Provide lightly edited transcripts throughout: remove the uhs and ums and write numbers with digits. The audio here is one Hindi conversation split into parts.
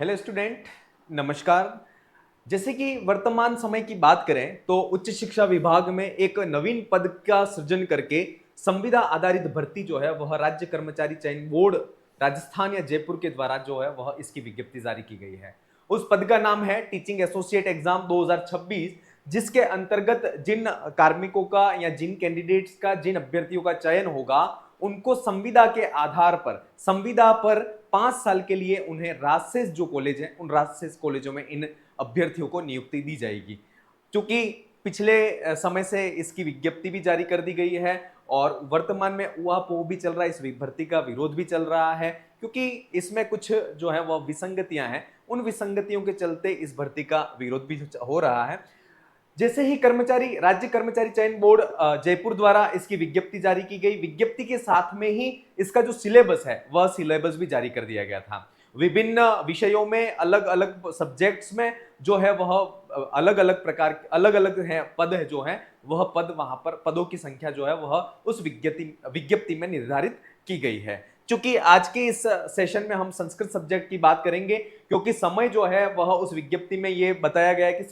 हेलो स्टूडेंट, नमस्कार। जैसे कि वर्तमान समय की बात करें तो उच्च शिक्षा विभाग में एक नवीन पद का सृजन करके संविदा आधारित भर्ती जो है वह राज्य कर्मचारी चयन बोर्ड राजस्थान या जयपुर के द्वारा जो है वह इसकी विज्ञप्ति जारी की गई है। उस पद का नाम है टीचिंग एसोसिएट एग्जाम 2026, जिसके अंतर्गत जिन कार्मिकों का या जिन कैंडिडेट्स का, जिन अभ्यर्थियों का चयन होगा उनको संविदा के आधार पर, संविदा पर 5 साल के लिए उन्हें राजशेष जो कॉलेज है उन राजशेष कॉलेजों में इन अभ्यर्थियों को नियुक्ति दी जाएगी। क्योंकि पिछले समय से इसकी विज्ञप्ति भी जारी कर दी गई है और वर्तमान में ऊहापोह भी चल रहा है, इस भर्ती का विरोध भी चल रहा है क्योंकि इसमें कुछ जो है वह विसंगतियां हैं। उन विसंगतियों के चलते इस भर्ती का विरोध भी हो रहा है। जैसे ही राज्य कर्मचारी चयन बोर्ड जयपुर द्वारा इसकी विज्ञप्ति जारी की गई, विज्ञप्ति के साथ में ही इसका जो सिलेबस है वह सिलेबस भी जारी कर दिया गया था। विभिन्न विषयों में, अलग अलग सब्जेक्ट्स में जो है वह अलग अलग प्रकार के अलग अलग है पद है जो है वह पद, वहां पर पदों की संख्या जो है वह उस विज्ञप्ति में निर्धारित की गई है। क्योंकि आज के इस सेशन में हम संस्कृत सब्जेक्ट की बात करेंगे, क्योंकि समय जो है वह उस विज्ञप्ति में यह बताया गया है कि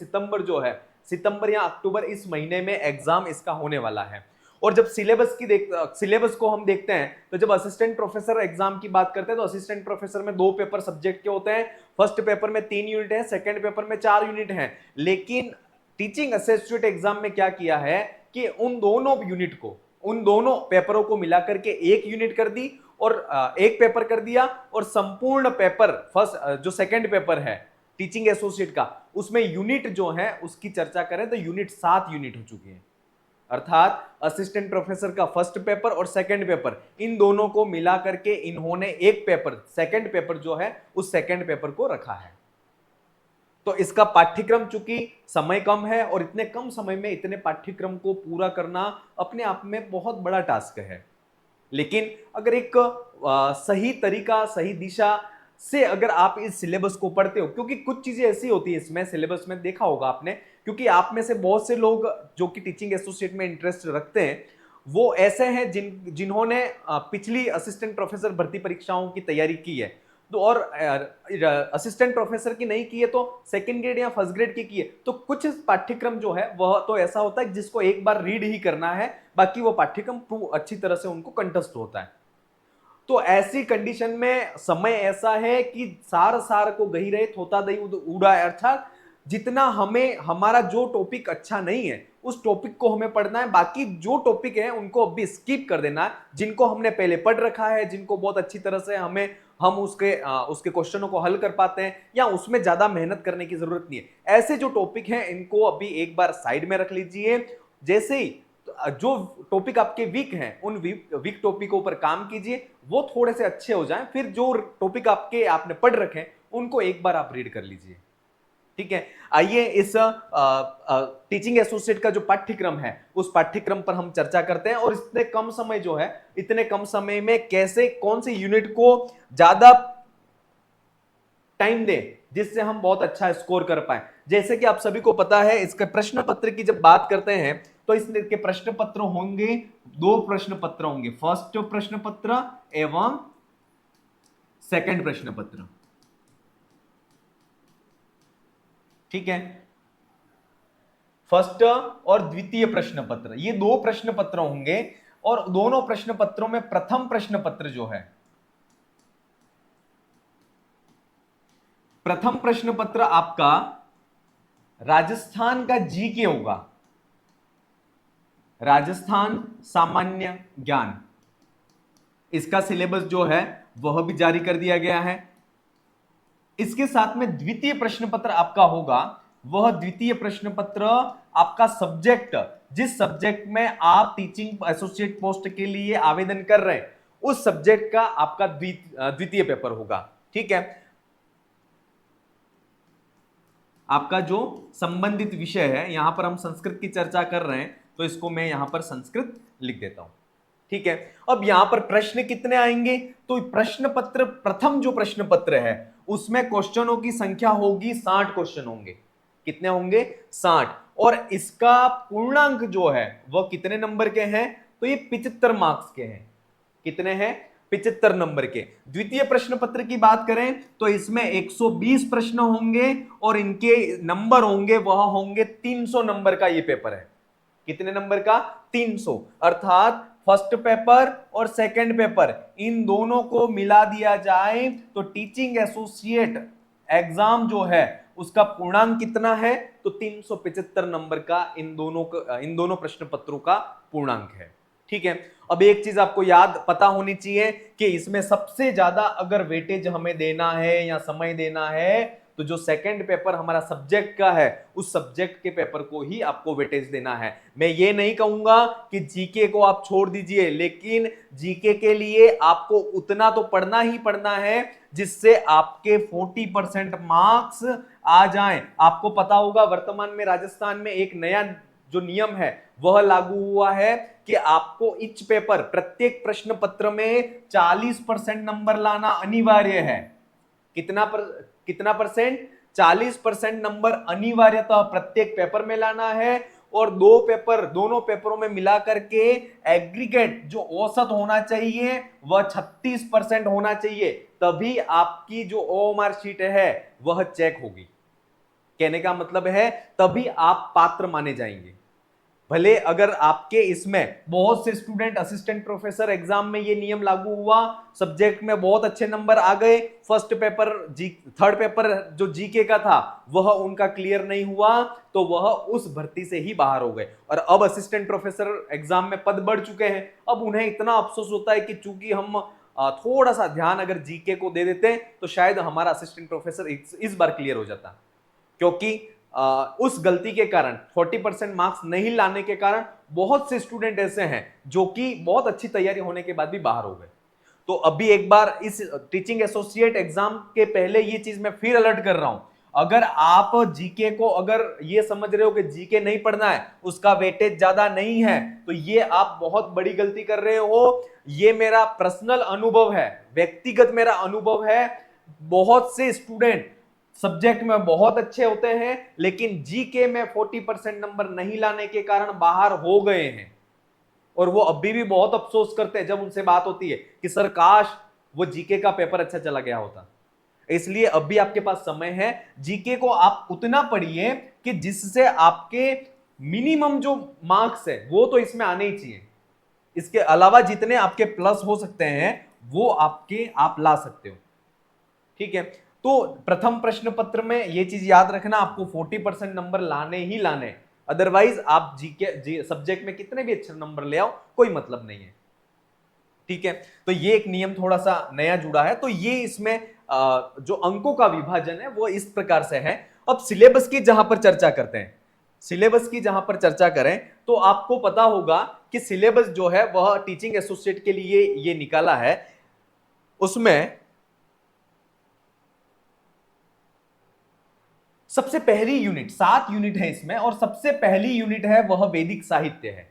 सितंबर या अक्टूबर इस महीने में एग्जाम इसका होने वाला है। और जब सिलेबस को हम देखते हैं तो जब असिस्टेंट प्रोफेसर एग्जाम की बात करते हैं तो असिस्टेंट प्रोफेसर में 2 पेपर सब्जेक्ट के होते हैं। फर्स्ट पेपर में 3 यूनिट है, सेकंड पेपर में 4 यूनिट है। लेकिन टीचिंग एसोसिएट एग्जाम में क्या किया है कि उन दोनों पेपरों को मिलाकर के 1 यूनिट कर दी और 1 पेपर कर दिया, और संपूर्ण पेपर जो सेकंड पेपर है टीचिंग एसोसिएट का, उसमें यूनिट जो है उसकी चर्चा करें तो यूनिट 7 यूनिट हो चुकी है। अर्थात असिस्टेंट प्रोफेसर का फर्स्ट पेपर और सेकंड पेपर, इन दोनों को मिला करके इन्होंने एक पेपर, सेकंड पेपर जो है उस सेकंड पेपर को रखा है। तो इसका पाठ्यक्रम, चूंकि समय कम है और इतने कम समय में इतने पाठ्यक्रम को पूरा करना अपने आप में बहुत बड़ा टास्क है। लेकिन अगर एक सही तरीका, सही दिशा से अगर आप इस सिलेबस को पढ़ते हो, क्योंकि कुछ चीजें ऐसी होती है इसमें सिलेबस में, देखा होगा आपने, क्योंकि आप में से बहुत से लोग जो कि टीचिंग एसोसिएट में इंटरेस्ट रखते हैं वो ऐसे हैं जिन्होंने पिछली असिस्टेंट प्रोफेसर भर्ती परीक्षाओं की तैयारी की है, तो और असिस्टेंट प्रोफेसर की नहीं की है तो सेकंड ग्रेड या फर्स्ट ग्रेड की है। तो कुछ पाठ्यक्रम जो है वह तो ऐसा होता है जिसको एक बार रीड ही करना है, बाकी वो पाठ्यक्रम अच्छी तरह से उनको कंठस्थ होता है। तो ऐसी कंडीशन में समय ऐसा है कि सार को गही रहे थोता दही उड़ा, अर्थात जितना हमें, हमारा जो टॉपिक अच्छा नहीं है उस टॉपिक को हमें पढ़ना है, बाकी जो टॉपिक है उनको अभी स्किप कर देना है। जिनको हमने पहले पढ़ रखा है, जिनको बहुत अच्छी तरह से हम उसके क्वेश्चनों को हल कर पाते हैं या उसमें ज्यादा मेहनत करने की जरूरत नहीं है, ऐसे जो टॉपिक हैं इनको अभी एक बार साइड में रख लीजिए। जैसे ही जो टॉपिक आपके वीक हैं उन वीक टॉपिकों पर काम कीजिए, वो थोड़े से अच्छे हो जाएं, फिर जो टॉपिक आपने पढ़ रखे हैं उनको एक बार आप रीड कर लीजिए। ठीक है, आइए इस टीचिंग एसोसिएट का जो पाठ्यक्रम है उस पाठ्यक्रम पर हम चर्चा करते हैं, और इतने कम समय में कैसे, कौन से यूनिट को ज्यादा टाइम दें जिससे हम बहुत अच्छा स्कोर कर पाए। जैसे कि आप सभी को पता है, इसके प्रश्न पत्र की जब बात करते हैं तो इसके प्रश्न पत्र होंगे, 2 प्रश्न पत्र होंगे, फर्स्ट प्रश्न पत्र एवं सेकंड प्रश्न पत्र। ठीक है, फर्स्ट और द्वितीय प्रश्न पत्र, ये 2 प्रश्न पत्र होंगे, और दोनों प्रश्न पत्रों में प्रथम प्रश्न पत्र जो है, प्रथम प्रश्न पत्र आपका राजस्थान का जीके होगा, राजस्थान सामान्य ज्ञान। इसका सिलेबस जो है वह भी जारी कर दिया गया है। इसके साथ में द्वितीय प्रश्न पत्र आपका होगा, वह द्वितीय प्रश्न पत्र आपका सब्जेक्ट, जिस सब्जेक्ट में आप टीचिंग एसोसिएट पोस्ट के लिए आवेदन कर रहे हैं उस सब्जेक्ट का आपका द्वितीय पेपर होगा। ठीक है, आपका जो संबंधित विषय है, यहां पर हम संस्कृत की चर्चा कर रहे हैं तो इसको मैं यहां पर संस्कृत लिख देता हूं। ठीक है, अब यहां पर प्रश्न कितने आएंगे, तो प्रश्न पत्र, प्रथम जो प्रश्न पत्र है उसमें क्वेश्चनों की संख्या होगी 60 क्वेश्चन होंगे। कितने होंगे? 60। और इसका पूर्णांक जो है वह कितने नंबर के हैं, तो ये 75 मार्क्स के हैं। कितने हैं? 75 नंबर के। द्वितीय प्रश्न पत्र की बात करें तो इसमें 120 प्रश्न होंगे और इनके नंबर होंगे वह होंगे 300 नंबर का ये पेपर है। कितने नंबर का? 300। अर्थात फर्स्ट पेपर और सेकंड पेपर इन दोनों को मिला दिया जाए तो टीचिंग एसोसिएट एग्जाम जो है उसका पूर्णांक कितना है? तो 375 नंबर का इन दोनों प्रश्न पत्रों का पूर्णांक है। ठीक है। अब एक चीज आपको याद पता होनी चाहिए कि इसमें सबसे ज्यादा अगर वेटेज हमें देना है या समय देना है तो जो सेकंड पेपर हमारा सब्जेक्ट का है उस सब्जेक्ट के पेपर को ही आपको वेटेज देना है। मैं ये नहीं कहूंगा कि जीके को आप छोड़ दीजिए, लेकिन जीके के लिए आपको उतना तो पढ़ना ही पढ़ना है जिससे आपके 40% मार्क्स आ जाएं। आपको पता होगा वर्तमान में राजस्थान में एक नया जो नियम है वह लागू हुआ है कि आपको ईच पेपर प्रत्येक प्रश्न पत्र में 40% नंबर लाना अनिवार्य है। कितना परसेंट? 40% नंबर अनिवार्यतः प्रत्येक पेपर में लाना है और दोनों पेपरों में मिलाकर के एग्रीगेट जो औसत होना चाहिए वह 36% होना चाहिए, तभी आपकी जो ओएमआर शीट है वह चेक होगी। कहने का मतलब है तभी आप पात्र माने जाएंगे। भले अगर आपके इसमें बहुत से स्टूडेंट असिस्टेंट प्रोफेसर एग्जाम में ये नियम लागू हुआ, सब्जेक्ट में बहुत अच्छे नंबर आ गए, फर्स्ट पेपर थर्ड पेपर जो जीके का था वह उनका क्लियर नहीं हुआ तो वह उस भर्ती से ही बाहर हो गए। और अब असिस्टेंट प्रोफेसर एग्जाम में पद बढ़ चुके हैं, अब उन्हें इतना अफसोस होता है कि चूंकि हम थोड़ा सा ध्यान अगर जीके को दे देते तो शायद हमारा असिस्टेंट प्रोफेसर इस बार क्लियर हो जाता, क्योंकि उस गलती के कारण 40% मार्क्स नहीं लाने के कारण बहुत से स्टूडेंट ऐसे हैं जो कि बहुत अच्छी तैयारी होने के बाद भी बाहर हो गए। तो अभी एक बार इस टीचिंग एसोसिएट एग्जाम के पहले ये चीज मैं फिर अलर्ट कर रहा हूं, अगर आप जीके को अगर ये समझ रहे हो कि जीके नहीं पढ़ना है, उसका वेटेज ज्यादा नहीं है, तो ये आप बहुत बड़ी गलती कर रहे हो। ये मेरा पर्सनल अनुभव है, व्यक्तिगत मेरा अनुभव है। बहुत से स्टूडेंट सब्जेक्ट में बहुत अच्छे होते हैं लेकिन जीके में 40% नंबर नहीं लाने के कारण बाहर हो गए हैं और वो अभी भी बहुत अफसोस करते हैं जब उनसे बात होती है कि सर काश वो जीके का पेपर अच्छा चला गया होता। इसलिए अभी आपके पास समय है, जीके को आप उतना पढ़िए कि जिससे आपके मिनिमम जो मार्क्स है वो तो इसमें आने ही चाहिए। इसके अलावा जितने आपके प्लस हो सकते हैं वो आप ला सकते हो। ठीक है। तो प्रथम प्रश्न पत्र में ये चीज याद रखना, आपको 40% नंबर लाने ही लाने, अदरवाइज आप जीके सब्जेक्ट में कितने भी अच्छे नंबर ले आओ कोई मतलब नहीं है। ठीक है। तो ये एक नियम थोड़ा सा नया जुड़ा है, तो ये इसमें जो अंकों का विभाजन है वो इस प्रकार से है। अब सिलेबस की जहां पर चर्चा करते हैं, सिलेबस की जहां पर चर्चा करें तो आपको पता होगा कि सिलेबस जो है वह टीचिंग एसोसिएट के लिए ये निकाला है, उसमें सबसे पहली यूनिट 7 यूनिट है इसमें और सबसे पहली यूनिट है वह वैदिक साहित्य है।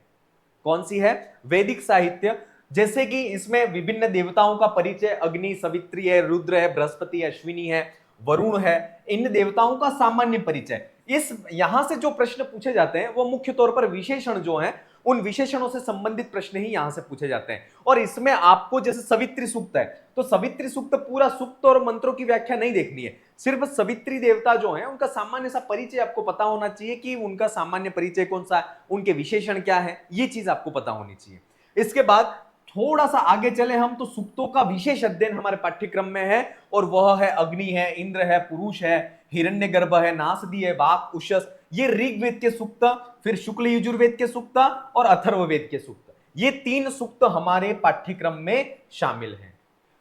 कौन सी है? वैदिक साहित्य। जैसे कि इसमें विभिन्न देवताओं का परिचय, अग्नि, सवित्री है, रुद्र है, बृहस्पति है, अश्विनी है, वरुण है, इन देवताओं का सामान्य परिचय। इस यहां से जो प्रश्न पूछे जाते हैं वो मुख्य तौर पर विशेषण जो हैं उन विशेषणों से संबंधित प्रश्न ही यहां से पूछे जाते हैं। और इसमें आपको जैसे सवित्री सूक्त है तो सवित्री सूक्त पूरा सूक्त और मंत्रों की व्याख्या नहीं देखनी है, सिर्फ सवित्री देवता जो है उनका सामान्य सा परिचय आपको पता होना चाहिए कि उनका सामान्य परिचय कौन सा है, उनके विशेषण क्या है, ये चीज आपको पता होनी चाहिए। इसके बाद थोड़ा सा आगे चले हम तो सूक्तों का विशेष अध्ययन हमारे पाठ्यक्रम में है और वह है अग्नि है, इंद्र है, पुरुष है, हिरण्यगर्भ है, नासदी है, वाक, उषस, ये ऋग्वेद के सूक्त, फिर शुक्ल यजुर्वेद के सूक्त और अथर्ववेद के सूक्त, ये 3 सूक्त हमारे पाठ्यक्रम में शामिल हैं।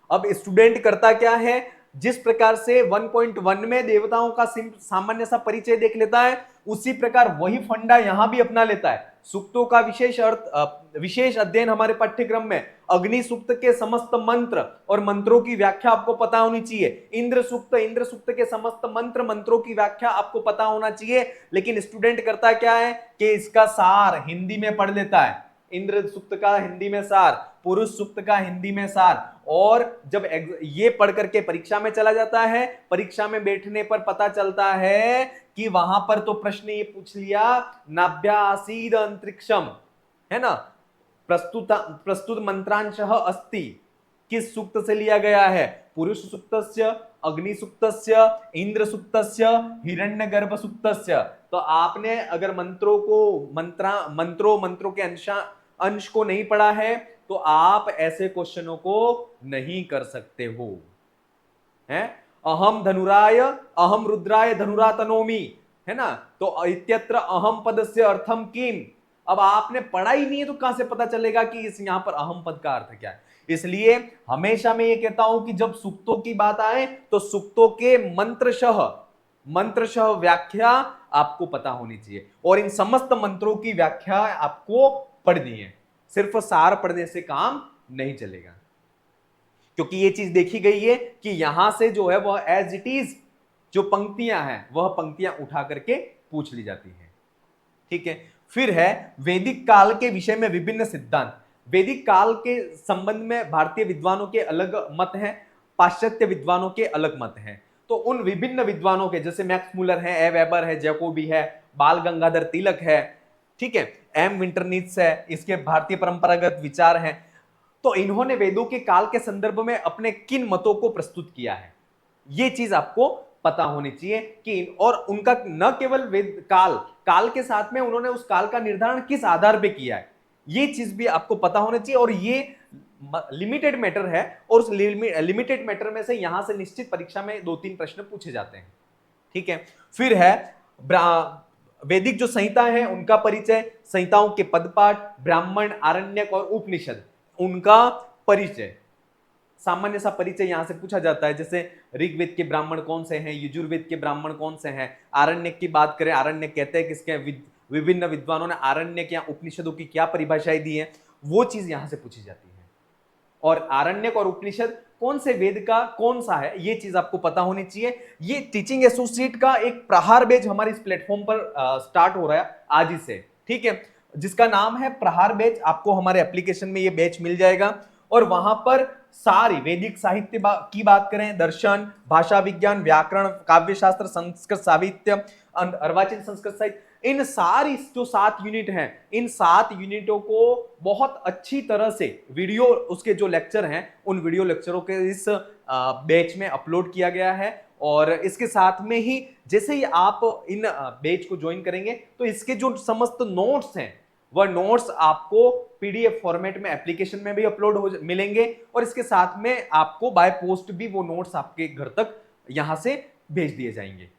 अब स्टूडेंट करता क्या है, जिस प्रकार से 1.1 में देवताओं का सामान्य सा परिचय देख लेता है उसी प्रकार वही फंडा यहां भी अपना लेता है। सूक्तों का विशेष अध्ययन हमारे पाठ्यक्रम में अग्नि सूक्त के समस्त मंत्र और मंत्रों की व्याख्या आपको पता होनी चाहिए, इंद्र सूक्त के समस्त मंत्रों की व्याख्या आपको पता होना चाहिए। लेकिन स्टूडेंट करता क्या है कि इसका सार हिंदी में पढ़ लेता है, इंद्र सूक्त का हिंदी में सार, पुरुष सूक्त का हिंदी में सार, और जब ये पढ़ करके परीक्षा में चला जाता है, परीक्षा में बैठने पर पता चलता है कि वहां पर तो प्रश्न ये पूछ लिया नाभ्यासीद अंतरिक्षम, है ना, प्रस्तुत मंत्रांशः अस्ति, किस सूक्त से लिया गया है? पुरुष सूक्तस्य, अग्नि सूक्तस्य, इंद्र सूक्तस्य, हिरण्यगर्भ सूक्तस्य। तो आपने अगर मंत्रों के अंश को नहीं पढ़ा है तो आप ऐसे क्वेश्चनों को नहीं कर सकते हो। है अहम धनुराय अहम रुद्राय धनुरा तनोमि, है ना? तो इत्यत्र अहम पद से अर्थम किम। अब आपने पढ़ा ही नहीं है तो कहां से पता चलेगा कि इस यहां पर अहम पद का अर्थ क्या है? इसलिए हमेशा मैं ये कहता हूं कि जब सूक्तों की बात आए तो सूक्तों के मंत्रशः व्याख्या आपको पता होनी चाहिए और इन समस्त मंत्रों की व्याख्या आपको पढ़नी है। सिर्फ सार पढ़ने से काम नहीं चलेगा, क्योंकि ये चीज देखी गई है कि यहां से जो है वह एज इट इज जो पंक्तियां हैं वह पंक्तियां उठा करके पूछ ली जाती हैं। ठीक है, फिर है वैदिक काल के विषय में विभिन्न सिद्धांत। वैदिक काल के संबंध में भारतीय विद्वानों के अलग मत हैं, पाश्चात्य विद्वानों के अलग मत हैं। तो उन विभिन्न विद्वानों के जैसे मैक्स मुलर है, ए वेबर है, जैकोबी है, बाल गंगाधर तिलक है, ठीक है, एम विंटरनीत्स है, इसके भारतीय परंपरागत विचार हैं। तो इन्होंने वेदों के काल के संदर्भ में अपने किन मतों को प्रस्तुत किया है, यह चीज आपको पता होनी चाहिए कि और उनका न केवल वेद काल के साथ में उन्होंने उस काल का निर्धारण किस आधार पे किया है, ये चीज भी आपको पता होना चाहिए। और ये लिमिटेड मैटर है और उस लिमिटेड मैटर में से यहां से निश्चित परीक्षा में 2-3 प्रश्न पूछे जाते हैं। ठीक है, फिर है वैदिक जो संहिता है उनका परिचय, संहिताओं के पदपाठ, ब्राह्मण, आरण्यक और उपनिषद, उनका परिचय, सामान्य सा परिचय यहां से पूछा जाता है। जैसे ऋग्वेद के ब्राह्मण कौन से हैं, यजुर्वेद के ब्राह्मण कौन से हैं, आरण्यक की बात करें, आरण्यक कहते हैं किसके, विभिन्न विद्वानों ने आरण्यक या उपनिषदों की क्या परिभाषाएं दी है, वो चीज यहां से पूछी जाती है। और आरण्यक और उपनिषद कौन से वेद का कौन सा है, ये चीज आपको पता होनी चाहिए। ये टीचिंग एसोसिएट का एक प्रहार बैच हमारे इस प्लेटफॉर्म पर स्टार्ट हो रहा है आज ही से, ठीक है, जिसका नाम है प्रहार बैच। आपको हमारे एप्लीकेशन में ये बैच मिल जाएगा और वहां पर सारी वैदिक साहित्य की बात करें, दर्शन, भाषा विज्ञान, व्याकरण, काव्यशास्त्र, संस्कृत साहित्य, अर्वाचीन संस्कृत साहित्य, इन सारी जो 7 यूनिट हैं, इन 7 यूनिटों को बहुत अच्छी तरह से वीडियो, उसके जो लेक्चर हैं उन वीडियो लेक्चरों के इस बैच में अपलोड किया गया है। और इसके साथ में ही जैसे ही आप इन बैच को ज्वाइन करेंगे तो इसके जो समस्त नोट्स हैं वह नोट्स आपको पीडीएफ फॉर्मेट में एप्लीकेशन में भी अपलोड हो मिलेंगे और इसके साथ में आपको बाय पोस्ट भी वो नोट्स आपके घर तक यहां से भेज दिए जाएंगे।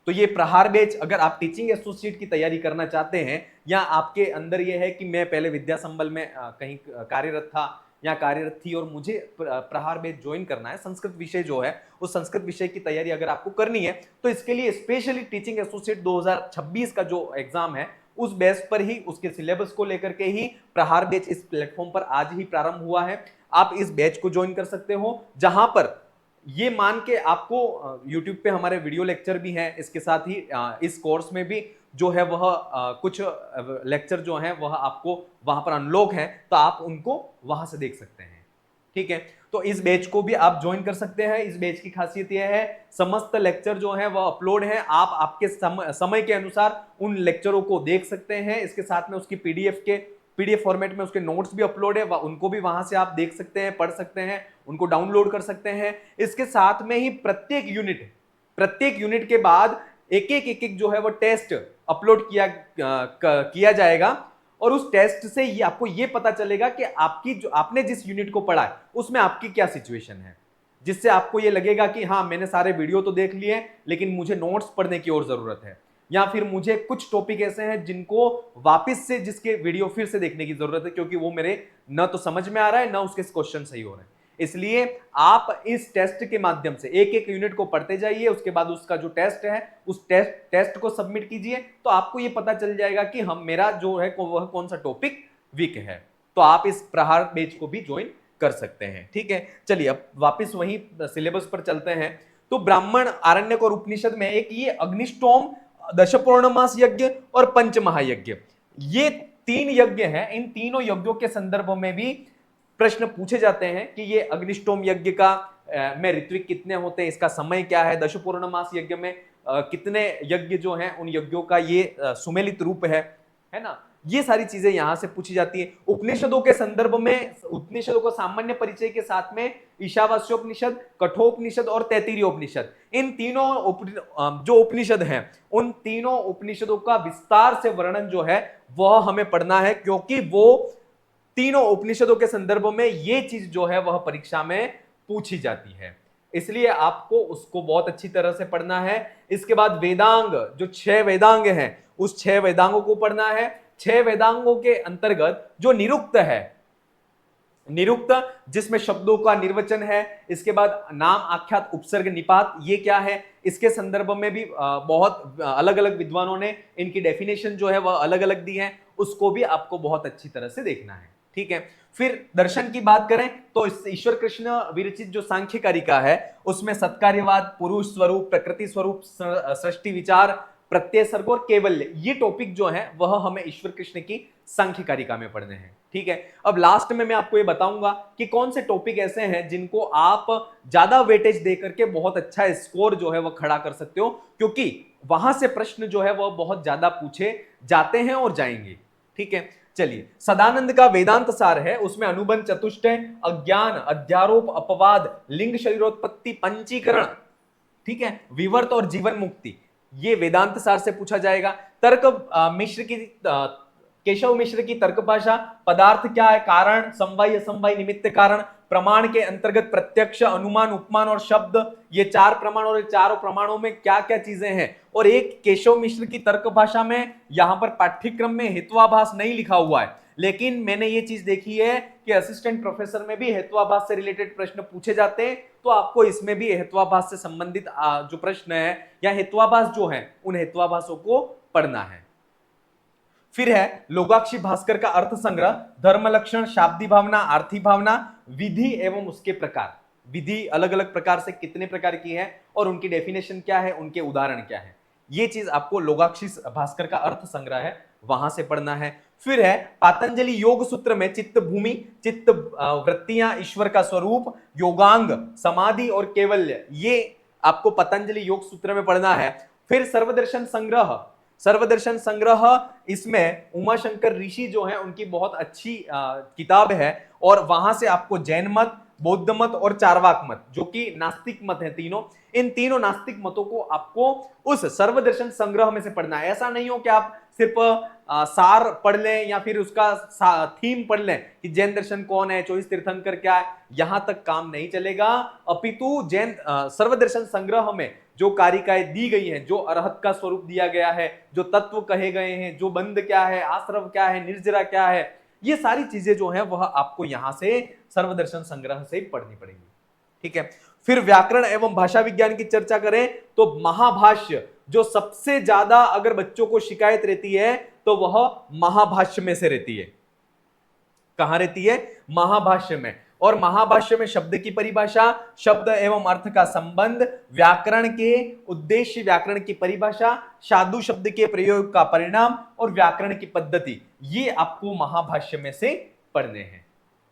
तो ये प्रहार बैच, अगर आप टीचिंग एसोसिएट की तैयारी करना चाहते हैं या आपके अंदर ये है कि मैं पहले विद्या संबल में कहीं कार्यरत था या कार्यरत थी और मुझे प्रहार बैच ज्वाइन करना है, संस्कृत विषय जो है उस संस्कृत विषय की तैयारी अगर आपको करनी है तो इसके लिए स्पेशली टीचिंग एसोसिएट 2026 का जो एग्जाम है उस बेस पर ही, उसके सिलेबस को लेकर के ही प्रहार बैच इस प्लेटफॉर्म पर आज ही प्रारंभ हुआ है। आप इस बैच को ज्वाइन कर सकते हो जहां पर ये मान के आपको YouTube पे हमारे वीडियो लेक्चर भी हैं, इसके साथ ही इस कोर्स में भी जो है वह कुछ लेक्चर जो हैं वह आपको वहां पर अनलॉक हैं, तो आप उनको वहां से देख सकते हैं। ठीक है, तो इस बैच को भी आप ज्वाइन कर सकते हैं। इस बैच की खासियत यह है समस्त लेक्चर जो है वह अपलोड है, आप आपके समय के अनुसार उन लेक्चरों को देख सकते हैं। इसके साथ में उसकी पीडीएफ फॉर्मेट में उसके नोट्स भी अपलोड है, उनको भी वहां से आप देख सकते हैं, पढ़ सकते हैं, उनको डाउनलोड कर सकते हैं। इसके साथ में ही प्रत्येक यूनिट के बाद एक एक जो है वो टेस्ट अपलोड किया जाएगा और उस टेस्ट से ये आपको ये पता चलेगा कि आपने जिस यूनिट को पढ़ा है उसमें आपकी क्या सिचुएशन है, जिससे आपको ये लगेगा कि हाँ मैंने सारे वीडियो तो देख लिए लेकिन मुझे नोट्स पढ़ने की और जरूरत है, या फिर मुझे कुछ टॉपिक ऐसे हैं जिनको वापस से जिसके वीडियो फिर से देखने की जरूरत है क्योंकि वो मेरे न तो समझ में आ रहा है न उसके क्वेश्चन सही हो रहे हैं। इसलिए आप इस टेस्ट के माध्यम से एक एक यूनिट को पढ़ते जाइए, उसके बाद उसका जो टेस्ट है उस टेस्ट को सबमिट कीजिए, तो आपको ये पता चल जाएगा कि हम मेरा जो है वह कौन सा टॉपिक वीक है। तो आप इस प्रहार बैच को भी ज्वाइन कर सकते हैं। ठीक है, चलिए अब वापस वही सिलेबस पर चलते हैं। तो ब्राह्मण, आरण्यक और उपनिषद में एक ये अग्निष्टोम, दशपूर्णमास यज्ञ और पंच महायज्ञ, ये 3 यज्ञ हैं। इन तीनों यज्ञों के संदर्भ में भी प्रश्न पूछे जाते हैं कि ये अग्निष्टोम यज्ञ का में ऋत्विक कितने होते हैं, इसका समय क्या है, दशपूर्णमास यज्ञ में कितने यज्ञ जो हैं उन यज्ञों का ये सुमेलित रूप है ना। ये सारी चीजें यहां से पूछी जाती है। उपनिषदों के संदर्भ में उपनिषदों को सामान्य परिचय के साथ में ईशावास्योपनिषद, कठोपनिषद और तैत्तिरीय उपनिषद, इन तीनों जो उपनिषद हैं उन तीनों उपनिषदों का विस्तार से वर्णन जो है वह हमें पढ़ना है, क्योंकि वो तीनों उपनिषदों के संदर्भ में ये चीज जो है वह परीक्षा में पूछी जाती है, इसलिए आपको उसको बहुत अच्छी तरह से पढ़ना है। इसके बाद वेदांग, जो 6 वेदांग हैं उस 6 वेदांगों को पढ़ना है। 6 वेदांगों के अंतर्गत जो निरुक्त है, निरुक्त जिसमें शब्दों का निर्वचन है, इसके बाद नाम, आख्यात, उपसर्ग, निपात, ये क्या है, इसके संदर्भ में भी बहुत अलग अलग विद्वानों ने इनकी डेफिनेशन जो है वह अलग अलग दी है, उसको भी आपको बहुत अच्छी तरह से देखना है। ठीक है, फिर दर्शन की बात करें तो ईश्वर कृष्ण विरचित जो सांख्य कारिका है उसमें सत्कार्यवाद, पुरुष स्वरूप, प्रकृति स्वरूप, सृष्टि विचार, प्रत्यय सर्ग और केवल्य, ये टॉपिक जो है वह हमें ईश्वर कृष्ण की सांख्य कारिका में पढ़ने हैं। ठीक है, अब लास्ट में मैं आपको ये बताऊंगा कि कौन से टॉपिक ऐसे हैं जिनको आप ज्यादा वेटेज देकर के बहुत अच्छा स्कोर जो है वह खड़ा कर सकते हो, क्योंकि वहां से प्रश्न जो है वह बहुत ज्यादा पूछे जाते हैं और जाएंगे। ठीक है, चलिए, सदानंद का वेदांत सार है, उसमें अनुबंध, चतुष्टय, अज्ञान, अध्यारोप, अपवाद, लिंग शरीरोत्पत्ति, पंचीकरण, ठीक है, विवर्त और जीवन मुक्ति, ये वेदांत सार से पूछा जाएगा। तर्क मिश्र की केशव मिश्र की तर्क भाषा, पदार्थ क्या है, कारण, समवाय, असमवाय, निमित्त कारण, प्रमाण के अंतर्गत प्रत्यक्ष, अनुमान, उपमान और शब्द, ये 4 प्रमाण और 4 प्रमाणों में क्या क्या चीजें हैं। और एक केशव मिश्र की तर्क भाषा में यहां पर पाठ्यक्रम में हेत्वाभास नहीं लिखा हुआ है, लेकिन मैंने ये चीज देखी है कि असिस्टेंट प्रोफेसर में भी हेत्वाभास से रिलेटेड प्रश्न पूछे जाते हैं, तो आपको इसमें भी हेत्वाभास से संबंधित जो प्रश्न है या हेत्वाभास जो है उन हेत्वाभासों को पढ़ना है। फिर है लोकाक्षी भास्कर का अर्थ संग्रह, धर्म लक्षण, शाब्दी भावना, आर्थी भावना, विधि एवं उसके प्रकार, विधि अलग अलग प्रकार से कितने प्रकार की है और उनकी डेफिनेशन क्या है, उनके उदाहरण क्या है, ये चीज आपको लोकाक्षी भास्कर का अर्थ संग्रह है वहां से पढ़ना है। फिर है पातंजलि योग सूत्र में चित्त भूमि, चित्त वृत्तियां, ईश्वर का स्वरूप, योगांग, समाधि और केवल्य, ये आपको पतंजलि योग सूत्र में पढ़ना है। फिर सर्वदर्शन संग्रह, सर्वदर्शन संग्रह, इसमें उमाशंकर ऋषि जो है उनकी बहुत अच्छी किताब है, और वहां से आपको जैन मत, बौद्ध मत और चार्वाक मत, जो कि नास्तिक मत है तीनों, इन तीनों नास्तिक मतों को आपको उस सर्वदर्शन संग्रह में से पढ़ना है। ऐसा नहीं हो कि आप सिर्फ सार पढ़ लें या फिर उसका थीम पढ़ लें कि जैन दर्शन कौन है, 24 तीर्थंकर क्या है, यहां तक काम नहीं चलेगा। अपितु जैन सर्वदर्शन संग्रह में जो कारिकाएं दी गई हैं, जो अरहत का स्वरूप दिया गया है, जो तत्व कहे गए हैं, जो बंद क्या है, आश्रव क्या है, निर्जरा क्या है, ये सारी चीजें जो है वह आपको यहां से सर्वदर्शन संग्रह से पढ़नी पड़ेगी। ठीक है, फिर व्याकरण एवं भाषा विज्ञान की चर्चा करें तो महाभाष्य, जो सबसे ज्यादा अगर बच्चों को शिकायत रहती है तो वह महाभाष्य में से रहती है। कहां रहती है? महाभाष्य में। और महाभाष्य में शब्द की परिभाषा, शब्द एवं अर्थ का संबंध, व्याकरण के उद्देश्य, व्याकरण की परिभाषा, साधु शब्द के प्रयोग का परिणाम और व्याकरण की पद्धति, ये आपको महाभाष्य में से पढ़ने हैं।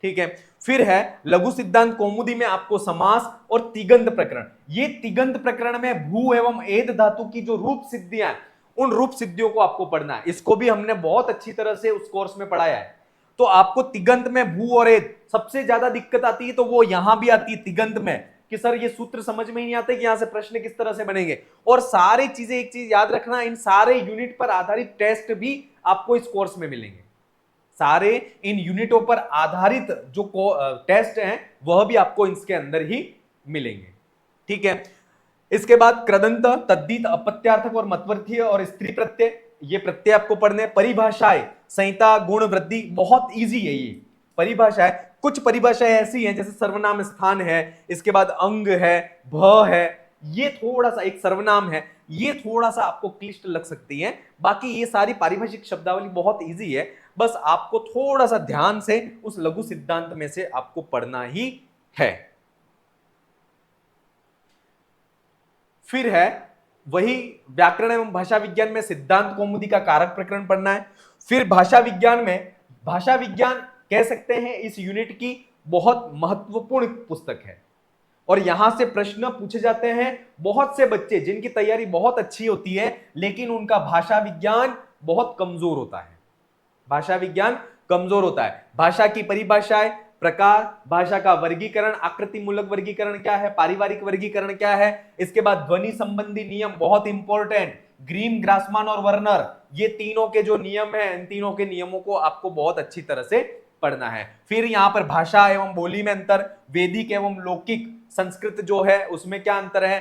ठीक है, फिर है लघु सिद्धांत कौमुदी में आपको समास और तिगंत प्रकरण, ये तिगंत प्रकरण में भू एवं एद धातु की जो रूप सिद्धियां, उन रूप सिद्धियों को आपको पढ़ना है। इसको भी हमने बहुत अच्छी तरह से उस कोर्स में पढ़ाया है। तो आपको तिगंत में भू और एद सबसे ज्यादा दिक्कत आती है, तो वो यहां भी आती है तिगंत में कि सर ये सूत्र समझ में ही नहीं आते कि यहां से प्रश्न किस तरह से बनेंगे। और सारी चीजें, एक चीज याद रखना, इन सारे यूनिट पर आधारित टेस्ट भी आपको इस कोर्स में मिलेंगे। सारे इन यूनिटों पर आधारित जो टेस्ट हैं वह भी आपको इसके अंदर ही मिलेंगे। ठीक है, इसके बाद कृदंत, तद्धित, अपत्यार्थक और मतवर्थीय और स्त्री प्रत्यय, ये प्रत्यय आपको पढ़ने। परिभाषाएं, संहिता, गुण, वृद्धि, बहुत इजी है ये परिभाषाएं। कुछ परिभाषाएं ऐसी हैं जैसे सर्वनाम स्थान है, इसके बाद अंग है, भ है, ये थोड़ा सा, एक सर्वनाम है, ये थोड़ा सा आपको क्लिष्ट लग सकती है। बाकी ये सारी पारिभाषिक शब्दावली बहुत इजी है, बस आपको थोड़ा सा ध्यान से उस लघु सिद्धांत में से आपको पढ़ना ही है। फिर है वही व्याकरण एवं भाषा विज्ञान में सिद्धांत कौमुदी का कारक प्रकरण पढ़ना है। फिर भाषा विज्ञान में, भाषा विज्ञान कह सकते हैं इस यूनिट की बहुत महत्वपूर्ण पुस्तक है, और यहां से प्रश्न पूछे जाते हैं। बहुत से बच्चे जिनकी तैयारी बहुत अच्छी होती है लेकिन उनका भाषा विज्ञान बहुत कमजोर होता है, भाषा विज्ञान कमजोर होता है। भाषा की परिभाषाएं, प्रकार, भाषा का वर्गीकरण, आकृति मूलक वर्गीकरण क्या है, पारिवारिक वर्गीकरण क्या है, इसके बाद ध्वनि संबंधी नियम बहुत इंपॉर्टेंट, ग्रीम, ग्रासमान और वर्नर, ये तीनों के जो नियम है, इन तीनों के नियमों को आपको बहुत अच्छी तरह से पढ़ना है। फिर यहाँ पर भाषा एवं बोली में अंतर, वैदिक एवं लौकिक, संस्कृत जो है उसमें क्या अंतर है,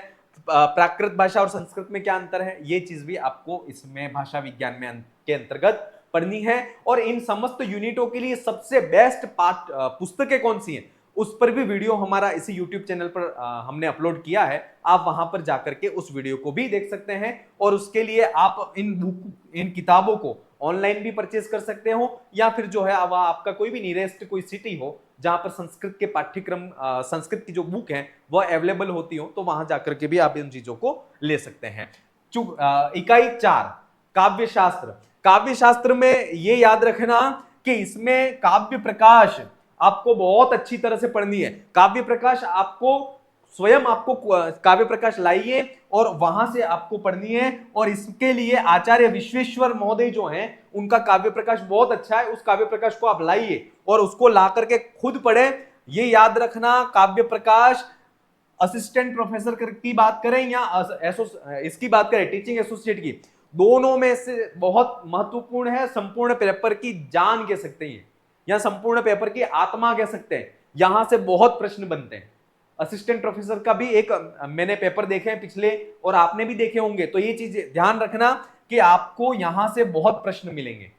प्राकृत भाषा और संस्कृत में क्या अंतर है, ये चीज भी आपको इसमें भाषा विज्ञान में के अंतर्गत पढ़नी है। और इन समस्त यूनिटों के लिए सबसे बेस्ट पाठ पुस्तकें कौन सी हैं, उस पर भी वीडियो हमारा इसी YouTube चैनल पर हमने अपलोड किया है, आप वहां पर जाकर के उस वीडियो को भी देख सकते हैं। और उसके लिए आप इन किताबों को ऑनलाइन भी परचेज कर सकते हो, या फिर जो है अब आपका कोई भी नियरेस्ट कोई सिटी हो जहां पर संस्कृत के पाठ्यक्रम, संस्कृत की जो बुक है वह अवेलेबल होती हो, तो वहां जाकर के भी आप इन चीजों को ले सकते हैं। इकाई 4 काव्य शास्त्र। काव्य शास्त्र में ये याद रखना कि इसमें काव्य प्रकाश आपको बहुत अच्छी तरह से पढ़नी है। काव्य प्रकाश आपको स्वयं आपको काव्य प्रकाश लाइए और वहां से आपको पढ़नी है। और इसके लिए आचार्य विश्वेश्वर महोदय जो हैं उनका काव्य प्रकाश बहुत अच्छा है, उस काव्य प्रकाश को आप लाइए और उसको ला करके खुद पढ़े। ये याद रखना, काव्य प्रकाश असिस्टेंट प्रोफेसर की बात करें या इसकी बात करें टीचिंग एसोसिएट की, दोनों में से बहुत महत्वपूर्ण है। संपूर्ण पेपर की जान कह सकते हैं या संपूर्ण पेपर की आत्मा कह सकते हैं, यहां से बहुत प्रश्न बनते हैं। असिस्टेंट प्रोफेसर का भी एक मैंने पेपर देखे हैं पिछले, और आपने भी देखे होंगे, तो ये चीज ध्यान रखना कि आपको यहां से बहुत प्रश्न मिलेंगे,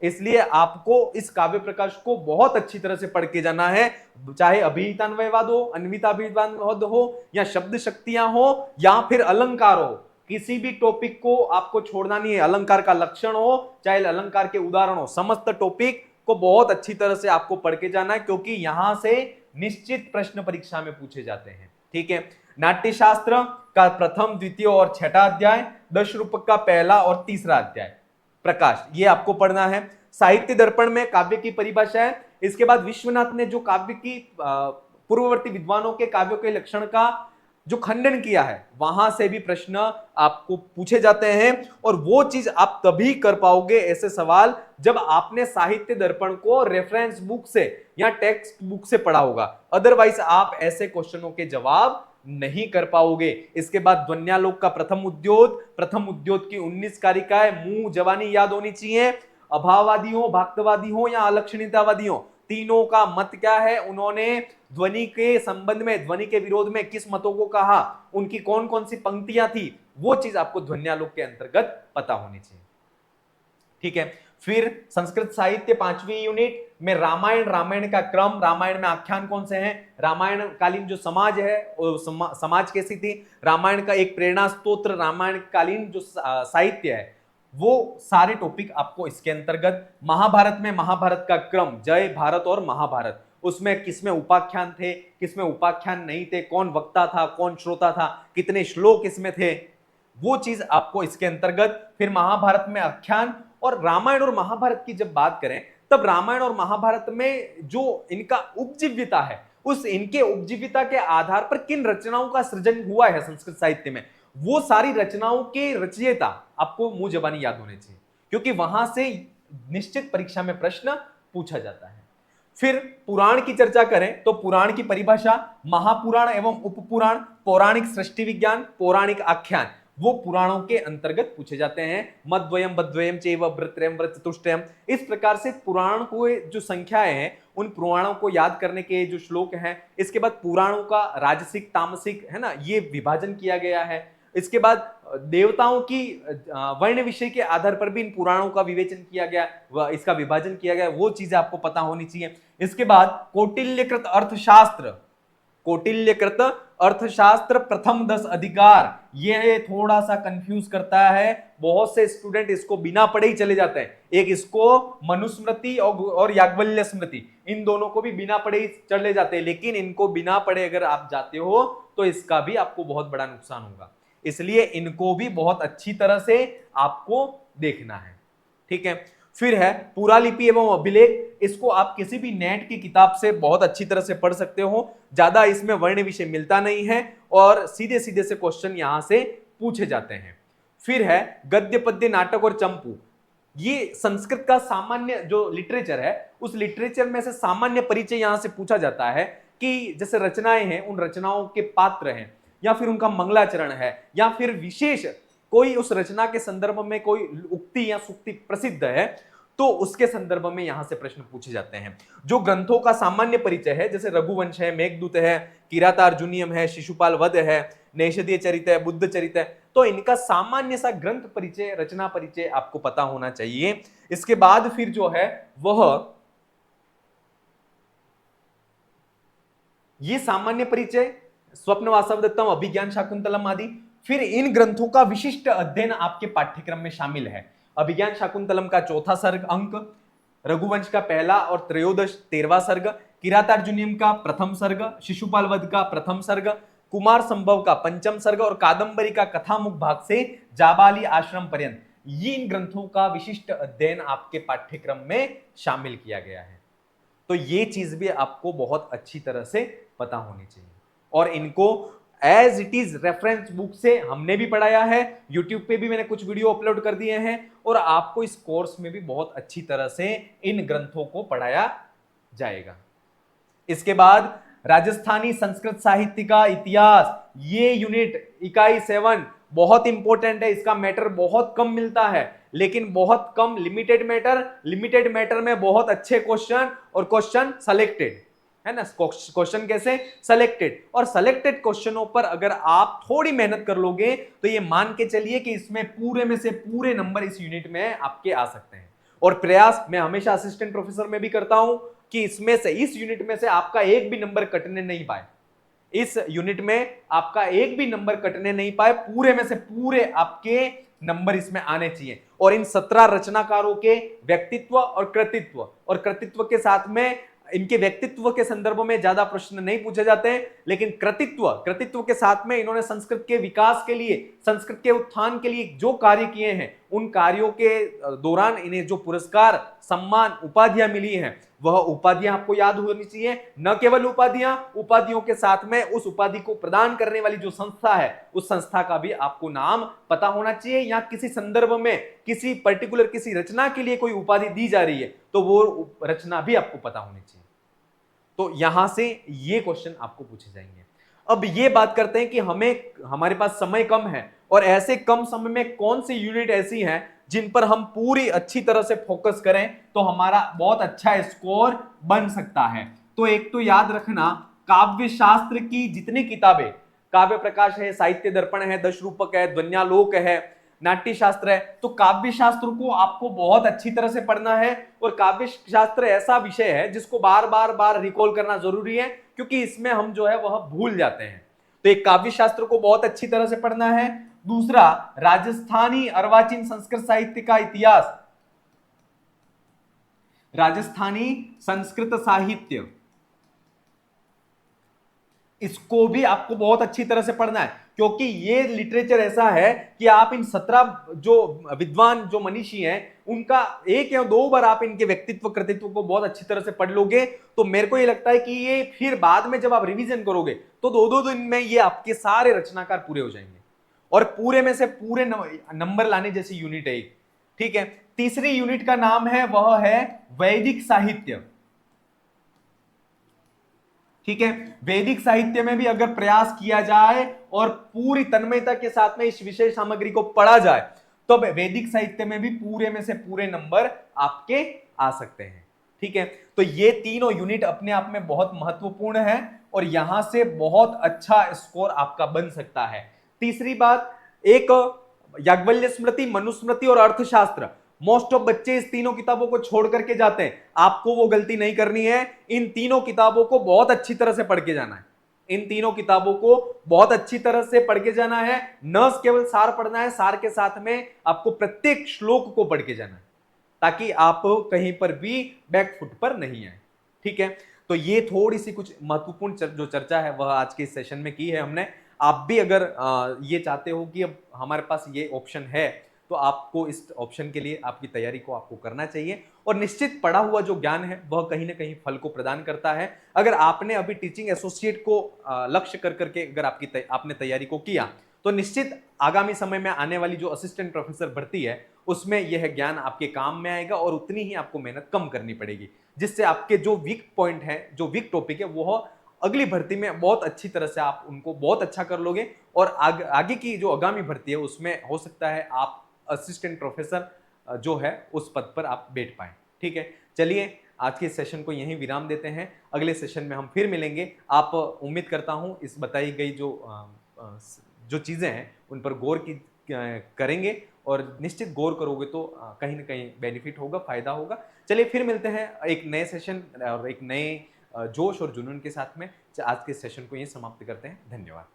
इसलिए आपको इस काव्य प्रकाश को बहुत अच्छी तरह से पढ़ के जाना है। चाहे अभिहितान्वयवाद हो, अन्विताभिवाद हो, या शब्द शक्तियां हो, या फिर अलंकार हो, किसी भी टॉपिक को आपको छोड़ना नहीं है। अलंकार का लक्षण हो, चाहे अलंकार के उदाहरण हो, समस्त टॉपिक को बहुत अच्छी तरह से आपको पढ़ के जाना है, क्योंकि यहां से निश्चित प्रश्न परीक्षा में पूछे जाते हैं। ठीक है। नाट्यशास्त्र का प्रथम, द्वितीय और छठा अध्याय, दश रूपक का पहला और तीसरा अध्याय, प्रकाश, ये आपको पढ़ना है। साहित्य दर्पण में काव्य की परिभाषा है। इसके बाद विश्वनाथ ने जो काव्य की पूर्ववर्ती विद्वानों के काव्यों के लक्षण का जो खंडन किया है, वहां से भी प्रश्न आपको पूछे जाते हैं। और वो चीज आप तभी कर पाओगे ऐसे सवाल जब आपने साहित्य दर्पण को रेफरेंस बुक से या टेक्स्ट बुक से पढ़ा होगा, अदरवाइज आप ऐसे क्वेश्चनों के जवाब नहीं कर पाओगे। इसके बाद ध्वन्यालोक का प्रथम उद्योग की 19 कारिकाएं मुंह जवानी याद होनी चाहिए। अभाववादी हो, भाक्तवादी हो या अलक्षणितावादी हो, तीनों का मत क्या है, उन्होंने ध्वनि के संबंध में, ध्वनि के विरोध में किस मतों को कहा, उनकी कौन कौन सी पंक्तियां थी, वो चीज आपको ध्वन्यालोक के अंतर्गत पता होनी चाहिए। ठीक है। फिर संस्कृत साहित्य 5वीं यूनिट में रामायण का क्रम, रामायण में आख्यान कौन से हैं, रामायण कालीन जो समाज है समाज कैसी थी, रामायण का एक प्रेरणा स्तोत्र, रामायण कालीन जो साहित्य है, वो सारे टॉपिक आपको इसके अंतर्गत। महाभारत में महाभारत का क्रम, जय भारत और महाभारत, उसमें किसमें उपाख्यान थे, किसमें उपाख्यान नहीं थे, कौन वक्ता था, कौन श्रोता था, कितने श्लोक इसमें थे, वो चीज आपको इसके अंतर्गत। फिर महाभारत में आख्यान। और रामायण और महाभारत की जब बात करें, तब रामायण और महाभारत में जो इनका उपजीव्यता है, उस इनके उपजीविता के आधार पर किन रचनाओं का सृजन हुआ है संस्कृत साहित्य में, वो सारी रचनाओं के रचयिता आपको मुंह जबानी याद होने चाहिए, क्योंकि वहां से निश्चित परीक्षा में प्रश्न पूछा जाता है। फिर पुराण की चर्चा करें तो पुराण की परिभाषा, महापुराण एवं उपपुराण, पौराणिक सृष्टि विज्ञान, पौराणिक आख्यान, वो पुराणों के अंतर्गत पूछे जाते हैं। मद्वयम बद्वयम चैव व्रत्रयम व्रतचतुष्टयम, इस प्रकार से पुराण को जो संख्याएं हैं, उन पुराणों को याद करने के जो श्लोक हैं। इसके बाद पुराणों का राजसिक तामसिक है ना, ये विभाजन किया गया है। इसके बाद देवताओं की वर्ण विषय के आधार पर भी इन पुराणों का विवेचन किया गया, इसका विभाजन किया गया, वो चीजें आपको पता होनी चाहिए। इसके बाद कौटिल्यकृत अर्थशास्त्र प्रथम 10 अधिकार, ये थोड़ा सा कंफ्यूज करता है, बहुत से स्टूडेंट इसको बिना पढ़े ही चले जाते हैं। एक इसको मनुस्मृति और याज्ञवल्क्य स्मृति, इन दोनों को भी बिना पढ़े ही चले जाते हैं, लेकिन इनको बिना पढ़े अगर आप जाते हो तो इसका भी आपको बहुत बड़ा नुकसान होगा, इसलिए इनको भी बहुत अच्छी तरह से आपको देखना है। ठीक है। फिर है पुरालिपि एवं अभिलेख, इसको आप किसी भी नेट की किताब से बहुत अच्छी तरह से पढ़ सकते हो, ज्यादा इसमें वर्ण विषय मिलता नहीं है और सीधे सीधे से क्वेश्चन यहां से पूछे जाते हैं। फिर है गद्य पद्य नाटक और चंपू, ये संस्कृत का सामान्य जो लिटरेचर है, उस लिटरेचर में से सामान्य परिचय यहां से पूछा जाता है कि जैसे रचनाएं हैं, उन रचनाओं के पात्र हैं, या फिर उनका मंगलाचरण है, या फिर विशेष कोई उस रचना के संदर्भ में कोई उक्ति या सूक्ति प्रसिद्ध है, तो उसके संदर्भ में यहां से प्रश्न पूछे जाते हैं। जो ग्रंथों का सामान्य परिचय है, जैसे रघुवंश है, मेघदूत है, किरातार्जुनीयम है, शिशुपाल वध है, नैषधीय चरित है, बुद्ध चरित है, तो इनका सामान्य सा ग्रंथ परिचय, रचना परिचय आपको पता होना चाहिए। इसके बाद फिर जो है वह ये सामान्य परिचय, स्वप्न वासवदत्तम, अभिज्ञान शाकुंतलम आदि, फिर इन ग्रंथों का विशिष्ट अध्ययन आपके पाठ्यक्रम में शामिल है। अभिज्ञान शाकुंतलम का चौथा सर्ग अंक, रघुवंश का पहला और त्रयोदश 13वां सर्ग, किरातार्जुनीयम का प्रथम सर्ग, शिशुपाल वध का प्रथम सर्ग, कुमार संभव का पंचम सर्ग और कादंबरी का कथामुख भाग से जाबाली आश्रम पर्यंत, ये इन ग्रंथों का विशिष्ट अध्ययन आपके पाठ्यक्रम में शामिल किया गया है। तो ये चीज भी आपको बहुत अच्छी तरह से पता होनी चाहिए, और इनको as it is reference book से हमने भी पढ़ाया है, यूट्यूब पे भी मैंने कुछ वीडियो अपलोड कर दिए हैं, और आपको इस कोर्स में भी बहुत अच्छी तरह से इन ग्रंथों को पढ़ाया जाएगा। इसके बाद राजस्थानी संस्कृत साहित्य का इतिहास, ये यूनिट इकाई 7 बहुत इंपॉर्टेंट है। इसका मैटर बहुत कम मिलता है, लेकिन बहुत कम लिमिटेड मैटर में बहुत अच्छे क्वेश्चन, और क्वेश्चन सेलेक्टेड है ना। क्वेश्चन कैसे सेलेक्टेड, और सेलेक्टेड क्वेश्चनों पर अगर आप थोड़ी मेहनत कर लोगे तो ये मान के चलिए कि इसमें पूरे में से पूरे नंबर इस यूनिट में आपके आ सकते हैं। और प्रयास मैं हमेशा असिस्टेंट प्रोफेसर में भी करता हूं कि इसमें से, इस यूनिट में से आपका एक भी नंबर कटने नहीं पाए, इस यूनिट में आपका एक भी नंबर कटने नहीं पाए, पूरे में से पूरे आपके नंबर इसमें आने चाहिए। और इन 17 रचनाकारों के व्यक्तित्व और कृतित्व के साथ में, इनके व्यक्तित्व के संदर्भ में ज्यादा प्रश्न नहीं पूछे जाते हैं, लेकिन कृतित्व के साथ में इन्होंने संस्कृत के विकास के लिए, संस्कृत के उत्थान के लिए जो कार्य किए हैं, उन कार्यों के दौरान इन्हें जो पुरस्कार, सम्मान, उपाधियां मिली हैं, वह उपाधियां आपको याद होनी चाहिए। न केवल उपाधियों के साथ में उस उपाधि को प्रदान करने वाली जो संस्था है, उस संस्था का भी आपको नाम पता होना चाहिए। या किसी संदर्भ में किसी पर्टिकुलर किसी रचना के लिए कोई उपाधि दी जा रही है, तो वो रचना भी आपको पता होनी चाहिए। तो यहां से ये क्वेश्चन आपको पूछे जाएंगे। अब ये बात करते हैं कि हमारे पास समय कम है, और ऐसे कम समय में कौन सी यूनिट ऐसी हैं जिन पर हम पूरी अच्छी तरह से फोकस करें तो हमारा बहुत अच्छा स्कोर बन सकता है। तो एक तो याद रखना, काव्य शास्त्र की जितनी किताबें, काव्य प्रकाश है, साहित्य दर्पण है, दश रूपक है, ध्वन्यालोक है, नाट्य शास्त्र है, तो काव्य शास्त्र को आपको बहुत अच्छी तरह से पढ़ना है। और काव्य शास्त्र ऐसा विषय है जिसको बार बार रिकॉल करना जरूरी है, क्योंकि इसमें हम जो है वह भूल जाते हैं। तो एक काव्य शास्त्र को बहुत अच्छी तरह से पढ़ना है। दूसरा, राजस्थानी अर्वाचीन संस्कृत साहित्य का इतिहास, राजस्थानी संस्कृत साहित्य, इसको भी आपको बहुत अच्छी तरह से पढ़ना है, क्योंकि ये लिटरेचर ऐसा है कि आप इन 17 जो विद्वान, जो मनीषी हैं, उनका एक या दो बार आप इनके व्यक्तित्व कृतित्व को बहुत अच्छी तरह से पढ़ लोगे, तो मेरे को ये लगता है कि ये फिर बाद में जब आप रिवीजन करोगे तो 2-2 दिन में ये आपके सारे रचनाकार पूरे हो जाएंगे, और पूरे में से पूरे नंबर लाने जैसी यूनिट है। ठीक है। तीसरी यूनिट का नाम है, वह है वैदिक साहित्य। ठीक है। वैदिक साहित्य में भी अगर प्रयास किया जाए और पूरी तन्मयता के साथ में इस विषय सामग्री को पढ़ा जाए, तो वैदिक साहित्य में भी पूरे में से पूरे नंबर आपके आ सकते हैं। ठीक है। तो ये तीनों यूनिट अपने आप में बहुत महत्वपूर्ण है, और यहां से बहुत अच्छा स्कोर आपका बन सकता है। तीसरी बात, एक याज्ञवल्क्य स्मृति, मनुस्मृति और अर्थशास्त्र, मोस्ट ऑफ बच्चे इस तीनों किताबों को छोड़ करके जाते हैं। आपको वो गलती नहीं करनी है। इन तीनों किताबों को बहुत अच्छी तरह से पढ़ के जाना है। इन तीनों किताबों को बहुत अच्छी तरह से पढ़ के जाना है। न केवल सार पढ़ना है, सार के साथ में आपको प्रत्येक श्लोक को पढ़ के जाना है, ताकि आप कहीं पर भी बैकफुट पर नहीं आए। ठीक है। तो ये थोड़ी सी कुछ महत्वपूर्ण जो चर्चा है वह आज के इस सेशन में की है हमने। आप भी अगर ये चाहते हो कि अब हमारे पास ये ऑप्शन है, तो आपको इस ऑप्शन के लिए आपकी तैयारी को आपको करना चाहिए, और निश्चित पढ़ा हुआ जो ज्ञान है वह कहीं ना कहीं फल को प्रदान करता है। अगर आपने अभी टीचिंग एसोसिएट को लक्ष्य कर करके अगर आपने तैयारी को किया, तो निश्चित आगामी समय में आने वाली जो असिस्टेंट प्रोफेसर भर्ती है उसमें यह ज्ञान आपके काम में आएगा और उतनी ही आपको मेहनत कम करनी पड़ेगी, जिससे आपके जो वीक पॉइंट है, जो वीक टॉपिक है, वो अगली भर्ती में बहुत अच्छी तरह से आप उनको बहुत अच्छा कर लोगे और आगे की जो आगामी भर्ती है उसमें हो सकता है आप असिस्टेंट प्रोफेसर जो है उस पद पर आप बैठ पाए। ठीक है, चलिए आज के सेशन को यहीं विराम देते हैं, अगले सेशन में हम फिर मिलेंगे। आप उम्मीद करता हूं इस बताई गई जो चीजें हैं उन पर गौर की करेंगे और निश्चित गौर करोगे तो कहीं ना कहीं बेनिफिट होगा, फायदा होगा। चलिए फिर मिलते हैं एक नए सेशन और एक नए जोश और जुनून के साथ में। आज के सेशन को यहीं समाप्त करते हैं। धन्यवाद।